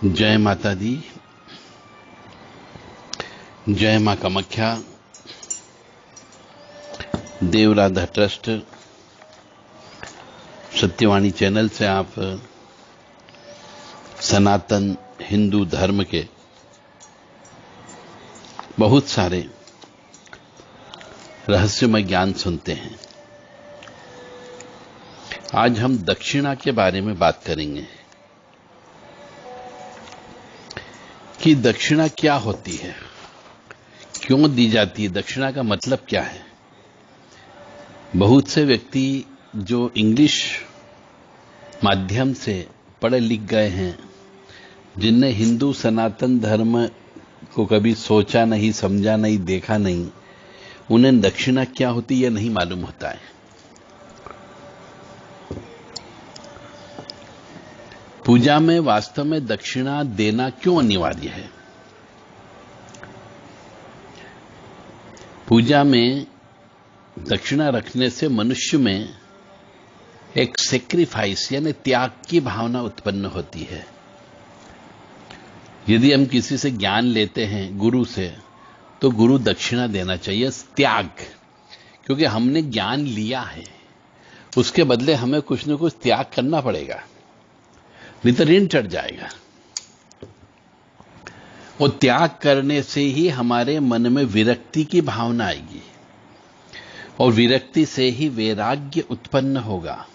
जय माता दी, जय मां कामाख्या। देवराधा ट्रस्ट सत्यवाणी चैनल से आप सनातन हिंदू धर्म के बहुत सारे रहस्यमय ज्ञान सुनते हैं। आज हम दक्षिणा के बारे में बात करेंगे कि दक्षिणा क्या होती है, क्यों दी जाती है, दक्षिणा का मतलब क्या है। बहुत से व्यक्ति जो इंग्लिश माध्यम से पढ़े लिख गए हैं, जिनने हिंदू सनातन धर्म को कभी सोचा नहीं, समझा नहीं, देखा नहीं, उन्हें दक्षिणा क्या होती है नहीं मालूम होता है। पूजा में वास्तव में दक्षिणा देना क्यों अनिवार्य है? पूजा में दक्षिणा रखने से मनुष्य में एक सेक्रीफाइस यानी त्याग की भावना उत्पन्न होती है। यदि हम किसी से ज्ञान लेते हैं गुरु से, तो गुरु दक्षिणा देना चाहिए, त्याग, क्योंकि हमने ज्ञान लिया है, उसके बदले हमें कुछ न कुछ त्याग करना पड़ेगा, नहीं तो ऋण चढ़ जाएगा। और त्याग करने से ही हमारे मन में विरक्ति की भावना आएगी, और विरक्ति से ही वैराग्य उत्पन्न होगा,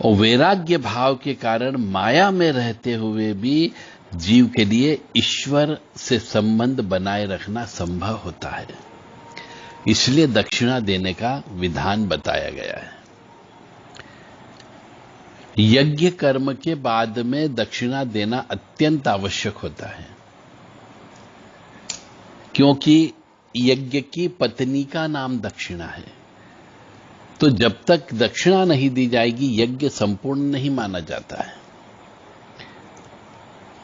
और वैराग्य भाव के कारण माया में रहते हुए भी जीव के लिए ईश्वर से संबंध बनाए रखना संभव होता है। इसलिए दक्षिणा देने का विधान बताया गया है। यज्ञ कर्म के बाद में दक्षिणा देना अत्यंत आवश्यक होता है, क्योंकि यज्ञ की पत्नी का नाम दक्षिणा है। तो जब तक दक्षिणा नहीं दी जाएगी, यज्ञ संपूर्ण नहीं माना जाता है।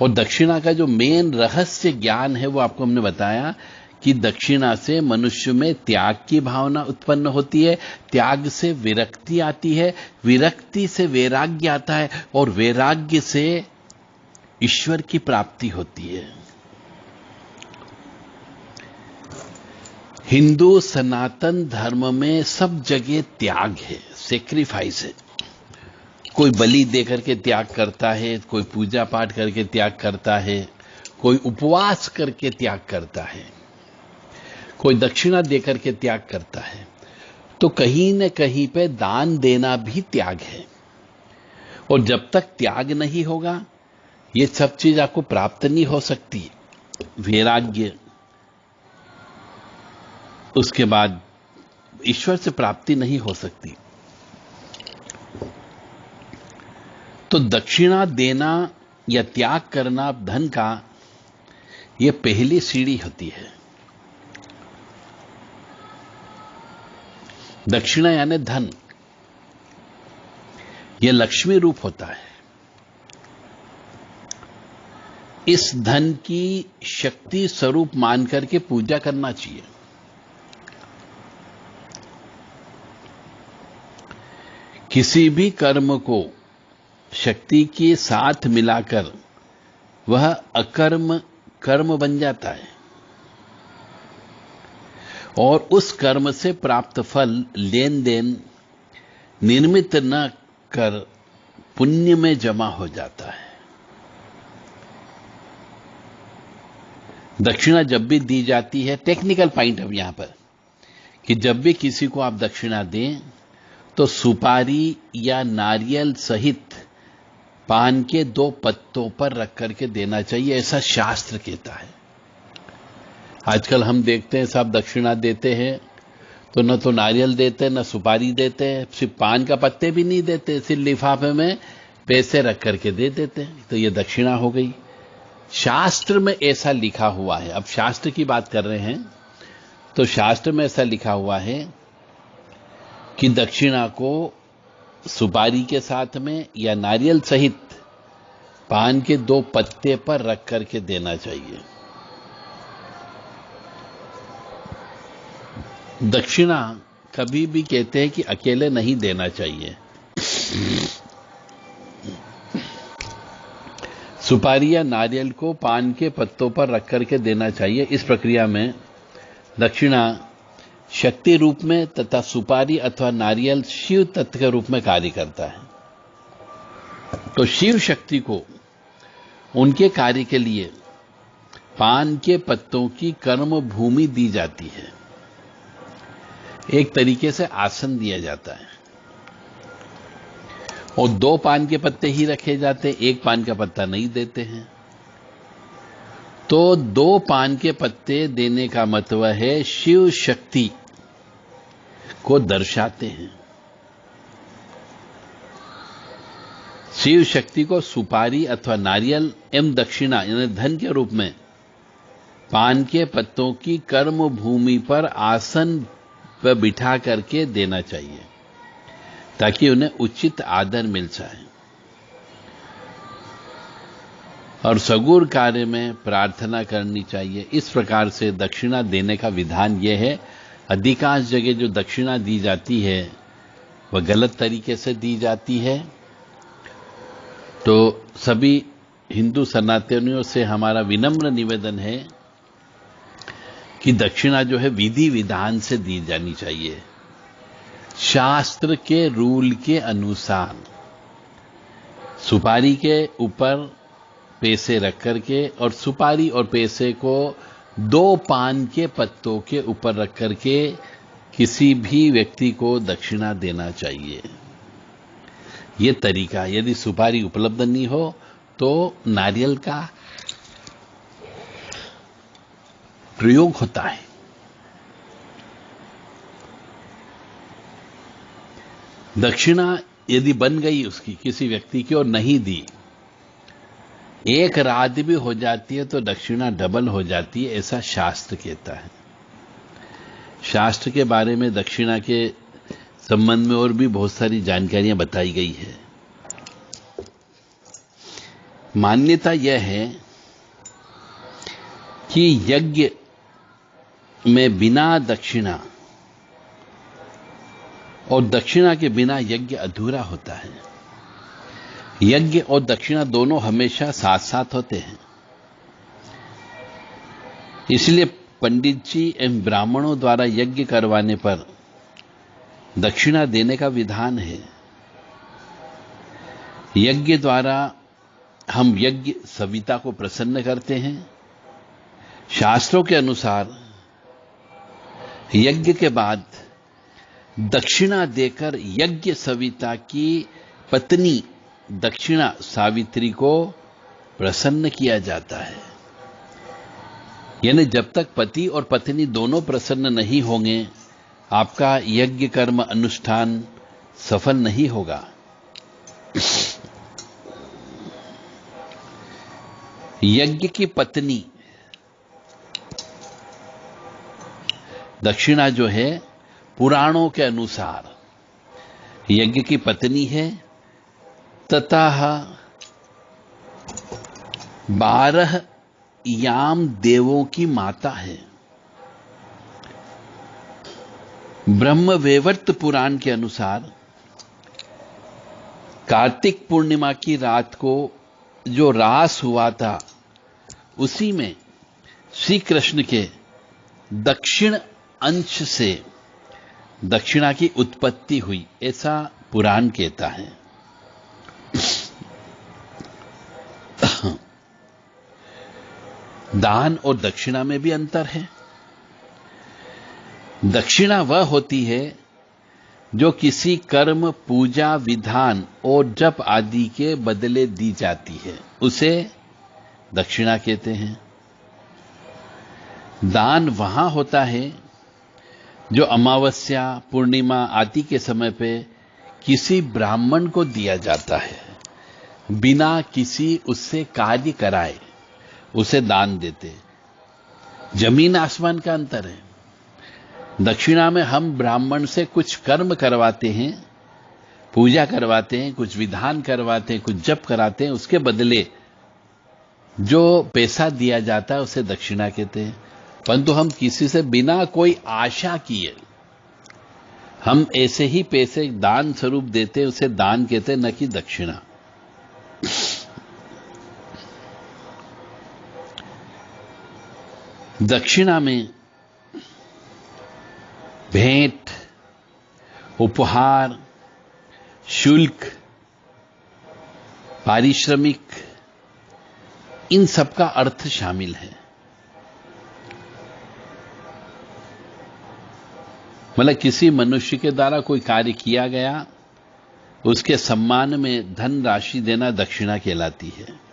और दक्षिणा का जो मेन रहस्य ज्ञान है वो आपको हमने बताया कि दक्षिणा से मनुष्य में त्याग की भावना उत्पन्न होती है, त्याग से विरक्ति आती है, विरक्ति से वैराग्य आता है, और वैराग्य से ईश्वर की प्राप्ति होती है। हिंदू सनातन धर्म में सब जगह त्याग है, सेक्रीफाइस है। कोई बलि देकर के त्याग करता है, कोई पूजा पाठ करके त्याग करता है, कोई उपवास करके त्याग करता है, कोई दक्षिणा देकर के त्याग करता है। तो कहीं न कहीं पे दान देना भी त्याग है। और जब तक त्याग नहीं होगा, ये सब चीज आपको प्राप्त नहीं हो सकती। वैराग्य, उसके बाद ईश्वर से प्राप्ति नहीं हो सकती। तो दक्षिणा देना या त्याग करना धन का, यह पहली सीढ़ी होती है। दक्षिणा यानी धन, यह लक्ष्मी रूप होता है। इस धन की शक्ति स्वरूप मान करके पूजा करना चाहिए। किसी भी कर्म को शक्ति के साथ मिलाकर वह अकर्म कर्म बन जाता है, और उस कर्म से प्राप्त फल लेन देन निर्मित न कर पुण्य में जमा हो जाता है। दक्षिणा जब भी दी जाती है, टेक्निकल पॉइंट है यहां पर, कि जब भी किसी को आप दक्षिणा दें तो सुपारी या नारियल सहित पान के 2 पत्तों पर रख करके देना चाहिए, ऐसा शास्त्र कहता है। आजकल हम देखते हैं सब दक्षिणा देते हैं तो न तो नारियल देते, न सुपारी देते, सिर्फ पान का पत्ते भी नहीं देते, सिर्फ लिफाफे में पैसे रख करके दे देते हैं। तो ये दक्षिणा हो गई। शास्त्र में ऐसा लिखा हुआ है, अब शास्त्र की बात कर रहे हैं, तो शास्त्र में ऐसा लिखा हुआ है कि दक्षिणा को सुपारी के साथ में या नारियल सहित पान के 2 पत्ते पर रख करके देना चाहिए। दक्षिणा कभी भी कहते हैं कि अकेले नहीं देना चाहिए। सुपारी या नारियल को पान के पत्तों पर रख करके देना चाहिए। इस प्रक्रिया में दक्षिणा शक्ति रूप में तथा सुपारी अथवा नारियल शिव तत्व के रूप में कार्य करता है। तो शिव शक्ति को उनके कार्य के लिए पान के पत्तों की कर्म भूमि दी जाती है। एक तरीके से आसन दिया जाता है और 2 पान के पत्ते ही रखे जाते हैं, 1 पान का पत्ता नहीं देते हैं। तो 2 पान के पत्ते देने का मतलब है शिव शक्ति को दर्शाते हैं। शिव शक्ति को सुपारी अथवा नारियल एवं दक्षिणा यानी धन के रूप में पान के पत्तों की कर्म भूमि पर आसन पर बिठा करके देना चाहिए ताकि उन्हें उचित आदर मिल जाए। और सगुण कार्य में प्रार्थना करनी चाहिए। इस प्रकार से दक्षिणा देने का विधान यह है। अधिकांश जगह जो दक्षिणा दी जाती है वह गलत तरीके से दी जाती है। तो सभी हिंदू सनातनियों से हमारा विनम्र निवेदन है कि दक्षिणा जो है विधि विधान से दी जानी चाहिए, शास्त्र के रूल के अनुसार। सुपारी के ऊपर पैसे रख करके और सुपारी और पैसे को 2 पान के पत्तों के ऊपर रख करके किसी भी व्यक्ति को दक्षिणा देना चाहिए। यह तरीका, यदि सुपारी उपलब्ध नहीं हो तो नारियल का प्रयोग होता है। दक्षिणा यदि बन गई उसकी किसी व्यक्ति की और नहीं दी, 1 रात भी हो जाती है तो दक्षिणा डबल हो जाती है, ऐसा शास्त्र कहता है। शास्त्र के बारे में दक्षिणा के संबंध में और भी बहुत सारी जानकारियां बताई गई है। मान्यता यह है कि यज्ञ में बिना दक्षिणा और दक्षिणा के बिना यज्ञ अधूरा होता है। यज्ञ और दक्षिणा दोनों हमेशा साथ साथ होते हैं। इसलिए पंडित जी एवं ब्राह्मणों द्वारा यज्ञ करवाने पर दक्षिणा देने का विधान है। यज्ञ द्वारा हम यज्ञ सविता को प्रसन्न करते हैं। शास्त्रों के अनुसार यज्ञ के बाद दक्षिणा देकर यज्ञ सविता की पत्नी दक्षिणा सावित्री को प्रसन्न किया जाता है। यानी जब तक पति और पत्नी दोनों प्रसन्न नहीं होंगे आपका यज्ञ कर्म अनुष्ठान सफल नहीं होगा। यज्ञ की पत्नी दक्षिणा जो है पुराणों के अनुसार यज्ञ की पत्नी है तथा 12 याम देवों की माता है। ब्रह्मवैवर्त पुराण के अनुसार कार्तिक पूर्णिमा की रात को जो रास हुआ था उसी में श्री कृष्ण के दक्षिण अंश से दक्षिणा की उत्पत्ति हुई, ऐसा पुराण कहता है। दान और दक्षिणा में भी अंतर है। दक्षिणा वह होती है जो किसी कर्म, पूजा, विधान और जप आदि के बदले दी जाती है, उसे दक्षिणा कहते हैं। दान वहां होता है जो अमावस्या, पूर्णिमा आदि के समय पे किसी ब्राह्मण को दिया जाता है, बिना किसी उससे कार्य कराए उसे दान देते। जमीन आसमान का अंतर है। दक्षिणा में हम ब्राह्मण से कुछ कर्म करवाते हैं, पूजा करवाते हैं, कुछ विधान करवाते हैं, कुछ जप कराते हैं, उसके बदले जो पैसा दिया जाता है उसे दक्षिणा कहते हैं। परंतु हम किसी से बिना कोई आशा किए हम ऐसे ही पैसे दान स्वरूप देते हैं, उसे दान कहते हैं, न कि दक्षिणा। दक्षिणा में भेंट, उपहार, शुल्क, पारिश्रमिक, इन सब का अर्थ शामिल है। मतलब किसी मनुष्य के द्वारा कोई कार्य किया गया, उसके सम्मान में धन राशि देना दक्षिणा कहलाती है।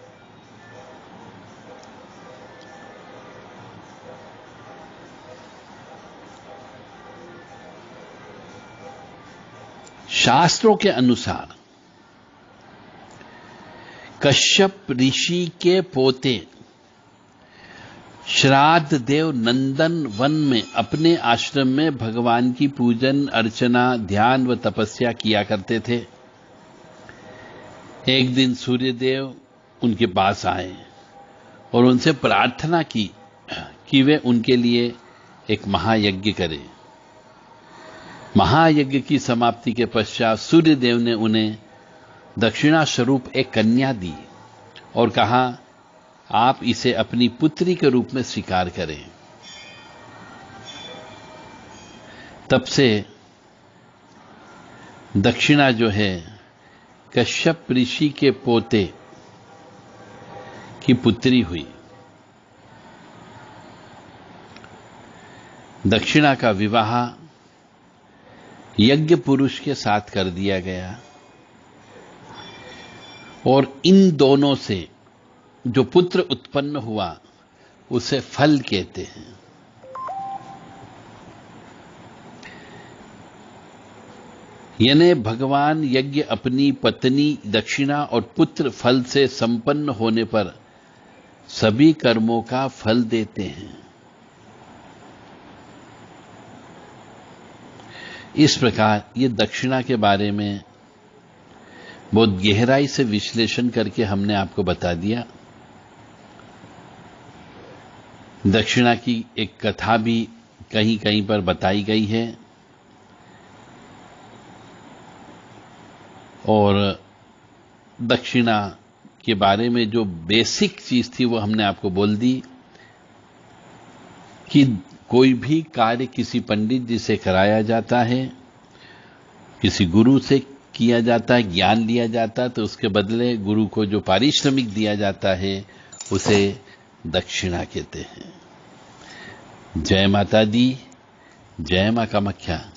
शास्त्रों के अनुसार कश्यप ऋषि के पोते श्राद्ध देव नंदन वन में अपने आश्रम में भगवान की पूजन अर्चना, ध्यान व तपस्या किया करते थे। एक दिन सूर्यदेव उनके पास आए और उनसे प्रार्थना की कि वे उनके लिए एक महायज्ञ करें। महायज्ञ की समाप्ति के पश्चात सूर्यदेव ने उन्हें दक्षिणा स्वरूप एक कन्या दी और कहा, आप इसे अपनी पुत्री के रूप में स्वीकार करें। तब से दक्षिणा जो है कश्यप ऋषि के पोते की पुत्री हुई। दक्षिणा का विवाह यज्ञ पुरुष के साथ कर दिया गया और इन दोनों से जो पुत्र उत्पन्न हुआ उसे फल कहते हैं। यानी भगवान यज्ञ अपनी पत्नी दक्षिणा और पुत्र फल से संपन्न होने पर सभी कर्मों का फल देते हैं। इस प्रकार ये दक्षिणा के बारे में बहुत गहराई से विश्लेषण करके हमने आपको बता दिया। दक्षिणा की एक कथा भी कहीं कहीं पर बताई गई है और दक्षिणा के बारे में जो बेसिक चीज थी वो हमने आपको बोल दी कि कोई भी कार्य किसी पंडित जी से कराया जाता है, किसी गुरु से किया जाता है, ज्ञान लिया जाता है, तो उसके बदले गुरु को जो पारिश्रमिक दिया जाता है उसे दक्षिणा कहते हैं। जय माता दी, जय मां कामाख्या।